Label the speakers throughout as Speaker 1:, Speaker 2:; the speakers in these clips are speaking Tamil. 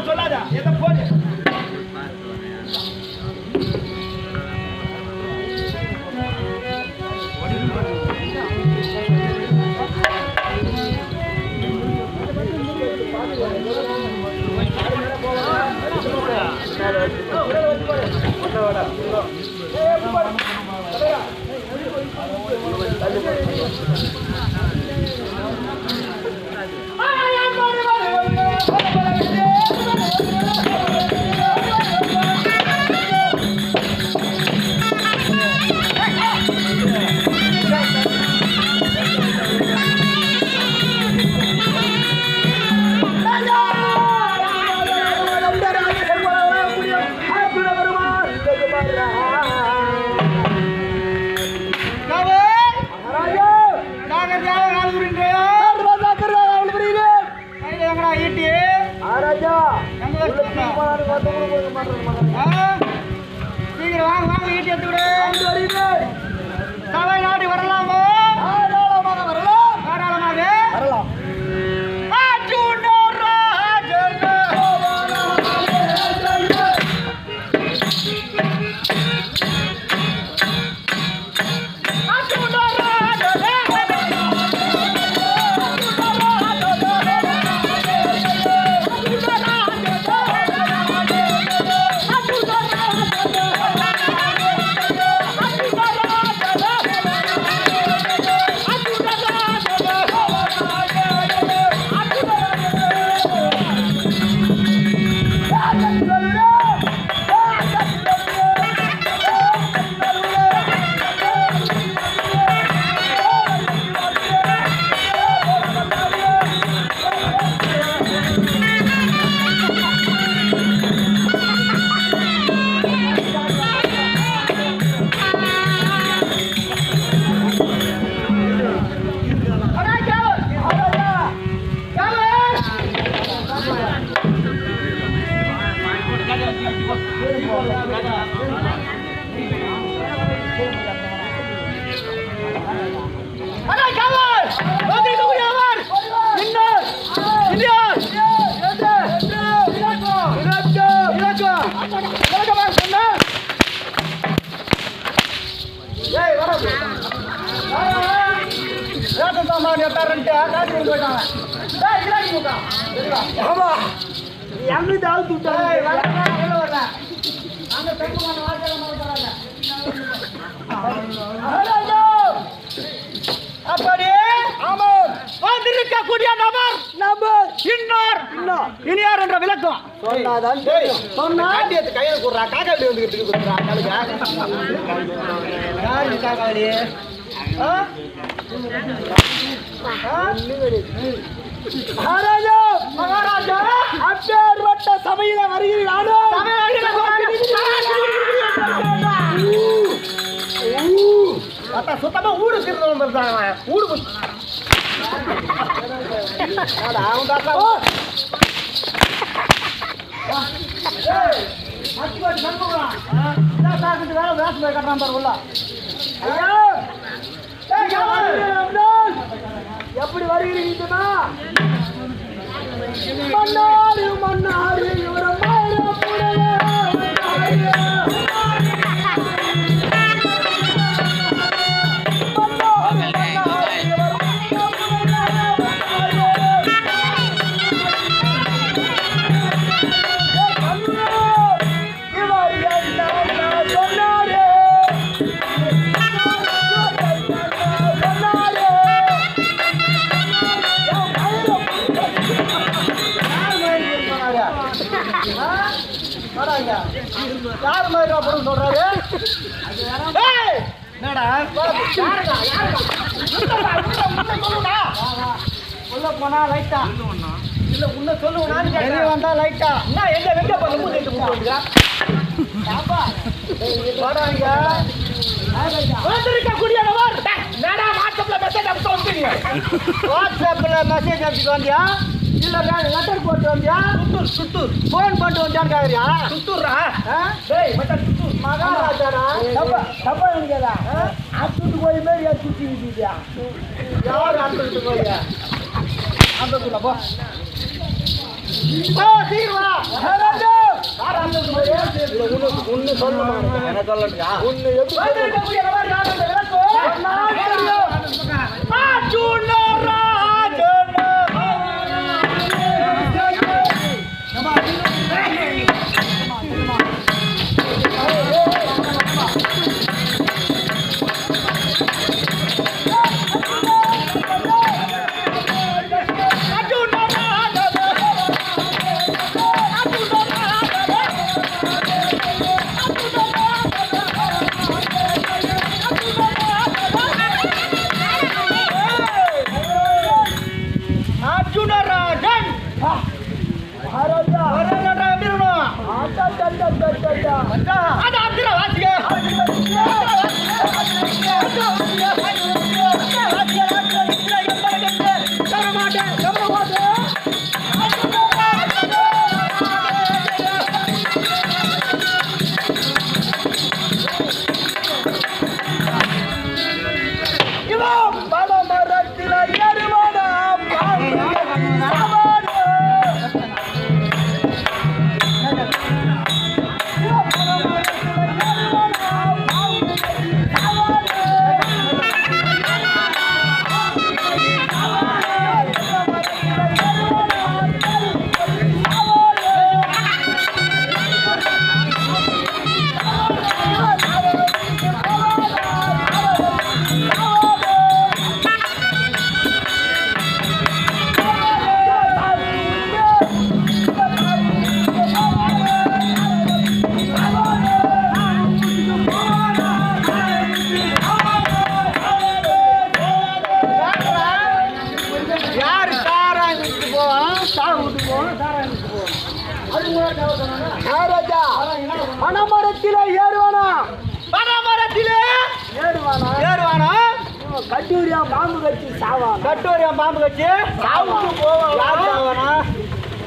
Speaker 1: சொல்லாத எதை போடு வந்திருக்கக்கூடிய நபர் இனியார் என்ற விளக்கம் கையில கூடுறா காக்காவளி மகாராஜா அப்பேற்பட்ட சபையில வருகிறானோ சுத்தமா ஊடு திருந்தவன் ஊடு எப்படி வருகிறீங்கன்னா மன்னாரு மன்னாரு யார் மாதிரி அப்படின்னு சொல்றாரு உள்ள போனா லைட்டா இல்ல உன்ன சொல்லுவா வந்தா லைட்டா எங்க வெங்க வந்திருக்கக்கூடிய வாட்ஸ்அப்ல மெசேஜ் அனுப்பிட்டு வந்தியா இல்ல லெட்டர் போட்டு வந்தியா சுத்தூர் போன் போட்டு வந்தான்னு கேக்குறியா சுத்தூர்ரா மகாராஜாடா டப்பா எங்கடா அத்துட்டு போய் மாதிரி சுத்தி விட்டியா யார் அத்துட்டு போய் அந்த போ சீக்கிரம் வா. ஒன்னு சொல்லுமா என்ன சொல்லட்டுயா ஒன்னு எப்படி பனமரத்திலே ஏறுவானா ஏறுவானா கட்டூரியா பாம்பு கட்சி சாவா கட்டூரியா பாம்பு கட்சி சாவுக்கு போவானா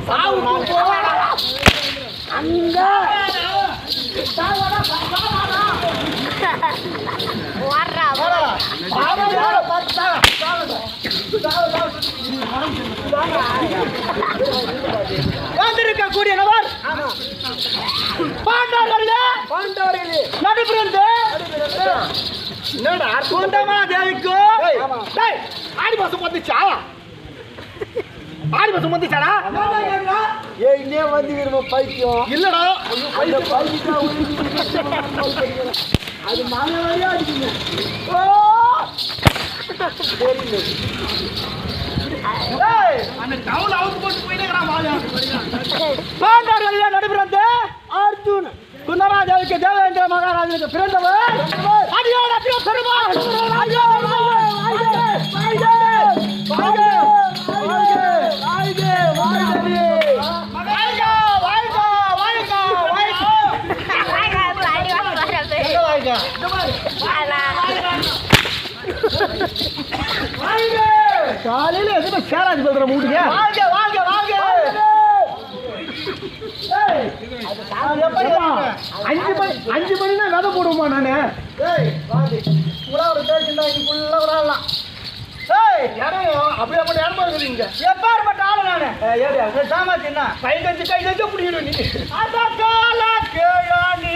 Speaker 1: சாவுக்கு போவானா அங்க வந்திருக்க கூடிய நபர் பாண்டாரிலே நடுபிறந்து குண்டமா தேவிக்கு ஆடி மாசம் வந்துச்சா ஆடி மாசம் வந்துச்சாடா இன்னே வந்து பைத்தியம் இல்லடா அது மாணவரையா அடிக்குங்க நடுபிறந்து அர்ஜுன் குந்தமாதேவிக்கு தேவேந்திர மகாராஜனுக்கு பிறந்தவர் அடியோட பெருமாள் காலையில எதுவுமே சேராஜ் சொல்ற மூட்டுங்க வாங்க வாங்க வாங்க 5 மணினா விதை போடுவோமா நானு ஒரு பேச்சுண்டா இது ஃபுல்லா விளாடலாம் அப்படியே மட்டும் ஏன் பாருங்க எப்பாற்பட்ட ஆளு நானு ஏரியா சாமாச்சு என்ன கை கஞ்சி பிடிக்கணும் நீ கால கேளா நீ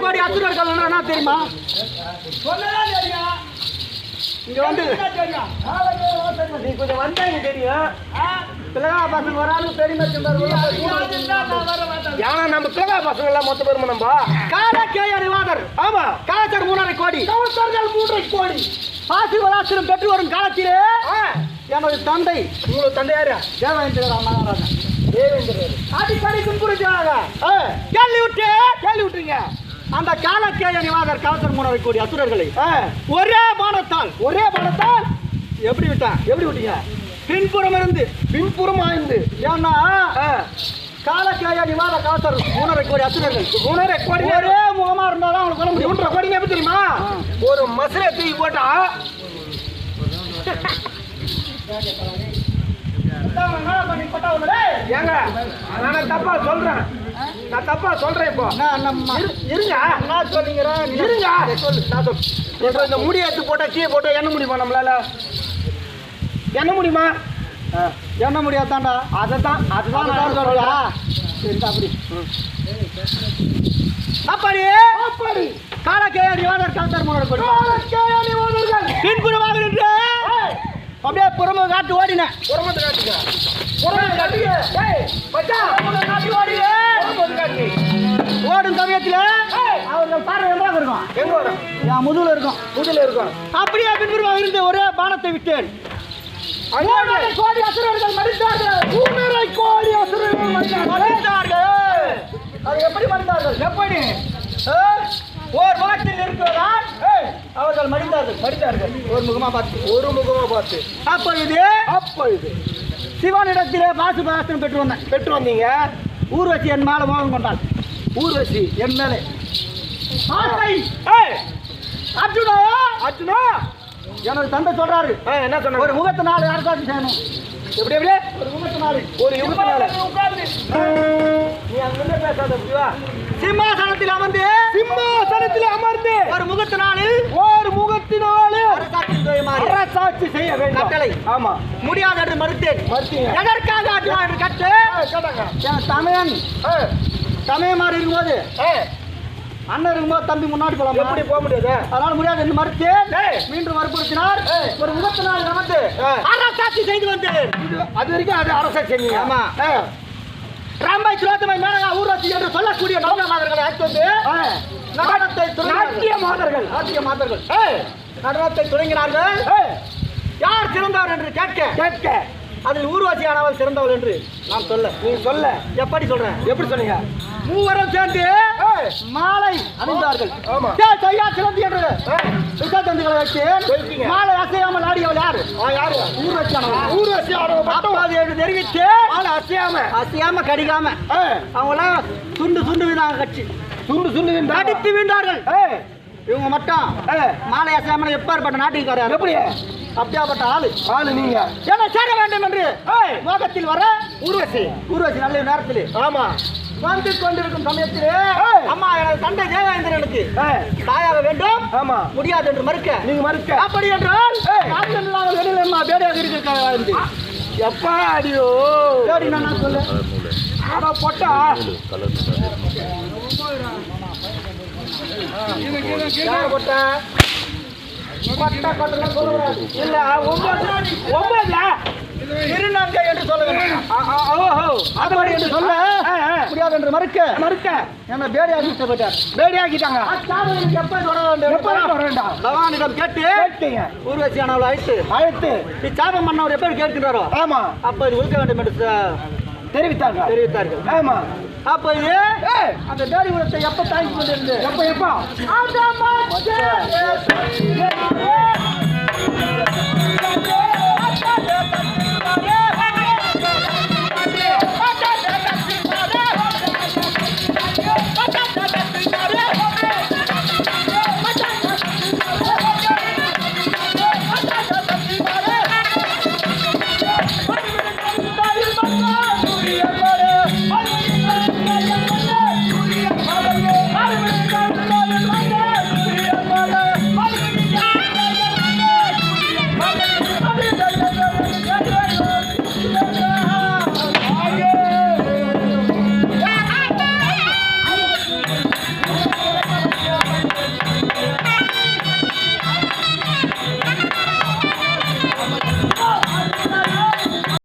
Speaker 1: கோடி அசுரர்கள் என்ன தெரியுமா? இங்க வந்து நீ கொஞ்சம் வந்தா எனக்கு தெரியும். பிள்ளைகா பசங்க வராது பெருமை ஏன்னா நம்ம பிள்ளைகா பசங்க எல்லாம் மொத்த பெருமை நம்ம காலக்கேயறிவாதர். ஆமா, காலச்சர் 3.5 கோடி, 3.5 கோடி பாசி வளாசிரம் பெற்று வரும் காலத்திலே எனது தந்தை, உங்களோட தந்தை யாரு? தேவேந்திர மகாராஜா. தேவேந்திரர் அடிக்கடி துன்புறுத்தினாங்க. கேள்வி விட்டுறீங்க. அந்த காலக்கேயறிவாதர் காலச்சர் 3.5 கோடி அசுரர்களை ஒரே பானத்தால் எப்படி விட்டீங்க? பின்புறம் இருந்து பின்புறம் ஆய்ந்து. ஏன்னா காலக்கேய நிவாத காலத்தர் 3.5 கோடி அசுரர்கள் 3.5 கோடி ஒரே முகமா இருந்தாலும் அவங்களுக்கு சொல்ல முடியும். 3.5 கோடி எப்படி தெரியுமா? ஒரு மசலை தூக்கி போட்டா ஏங்க நான் தப்பா சொல்றேன். இப்போ இருங்க நான் சொல்லிங்கிறேன். இருங்க இப்போ இந்த முடி எடுத்து போட்டா கீழே போட்டா என்ன முடியுமா? நம்மளால என்ன முடியுமா? என்ன முடியாதாண்டா? அதுதான் சொல்றியா? சரி அப்படி காலக்கேயர் காலத்தர் 3.5 கோடி பின்புறமாக நின்று அப்படியே புறம காட்டு ஓடினேன். ஓடும் சமயத்தில் அவர்கள் பார்வை எங்க இருக்கும்? என் முதுகுல இருக்கும். அப்படியே பின்புறமாக இருந்து ஒரே பானத்தை விட்டேன். 3.5 கோடி அசுரர்கள் மடித்தார்கள். 3.5 கோடி அசுரர்கள் மடித்தார்கள். அது எப்படி மடித்தார்கள்? எப்படி? ஒரு முகத்தில் இருக்கிறார் அவர்கள் மடித்தார்கள். ஒரு முகமா பார்த்து. அப்பொழுது சிவனிடத்திலே பாசுபாசனம் பெற்று வந்தீங்க. ஊர்வசி என் மேல மோகம் கொண்டாள். ஊர்வசி என் மேலே அர்ஜுனா எனது தந்தை சொல்றாரு. என்ன சொன்ன? ஒரு முகத்தினால அரசாட்சி செய்யணும். எப்படி ஒரு முகத்தினால நீ அங்க பேசாத. சிம்மாசனத்தில் அமர்ந்து ஒரு முகத்தினாலே அரசாட்சி செய்ய வேண்டும். கட்டளை. ஆமா, முடியாது என்று மறுத்தேன். எதற்காக என்று கட்டு சமயமாறு இருக்கும்போது அண்ணன் இருக்கும்போது தம்பி முன்னாடி போலாம். எப்படி போக முடியாது? அதனால முடியாது என்று மறுத்து மீண்டும் வற்புறுத்தினார். ஒரு முகத்தினால் நமக்கு அரசாட்சி செய்து வந்தேன். அது வரைக்கும் அது அரசாட்சி செஞ்சீங்க. ஆமா, ராம்பாய் சுரோத்தமை மேனகா ஊர்வசி என்று சொல்லக்கூடிய நாட்டிய மாதர்களை அழைத்து வந்து நடனத்தை தொடங்கினார்கள். யார் சிறந்தவர் என்று கேட்க அதில் ஊர்வசியானவள் சிறந்தவள் என்று நான் சொல்ல. நீங்க சொல்ல எப்படி சொல்றேன்? எப்படி சொன்னீங்க? மூவரும் சேர்ந்து மாலை அணிந்தார்கள். சிறந்தி என்று விசாத்தந்துகளை வச்சு மாலை அசையாமல் ஆடியவள் யாரு? ஊர்வசியானவள் என்று தெரிவித்து மாலை அசையாம கடிக்காம அவங்களாம் துண்டு வீணாங்க. கட்சி துண்டு அடித்து வீண்டார்கள். இவங்க மட்டும் மாலை அசையாமல் எப்பாற்பட்ட நாட்டுக்காரர். எப்படி? அப்படியாப்பட்ட ஆளு நீங்க என்ன சேர வேண்டும் என்று மோகத்தில் வர ஊர்வசி நல்ல நேரத்தில் ஆமா வந்து கொண்டிருக்கும் சமயத்திலே அம்மா எனது தந்தை தேவேந்திரனுக்கு தாயாக வேண்டும். ஆமா, முடியாது என்று மறுக்க. அப்படி என்றால் வெளியில பேடியாக இருக்கு. எப்பா அடியோ பேடி நான் சொல்லு போட்டா இல்ல 9 திருநங்கை என்று சொல்ல முடியாது என்று மறுக்க என்ன பேடியாக்கிட்டாங்க. பகவானிடம் கேட்டு ஊர்வசியானவளை அழைத்து சாபம் பண்ணவர் எப்படி கேட்கின்றாரோ ஆமா அப்ப இது ஒழுக்க வேண்டும் என்று தெரிவித்தார்கள். ஆமா, அப்ப இது அந்த பேடி உலகத்தை எப்ப தாங்கி கொண்டிருந்து எப்ப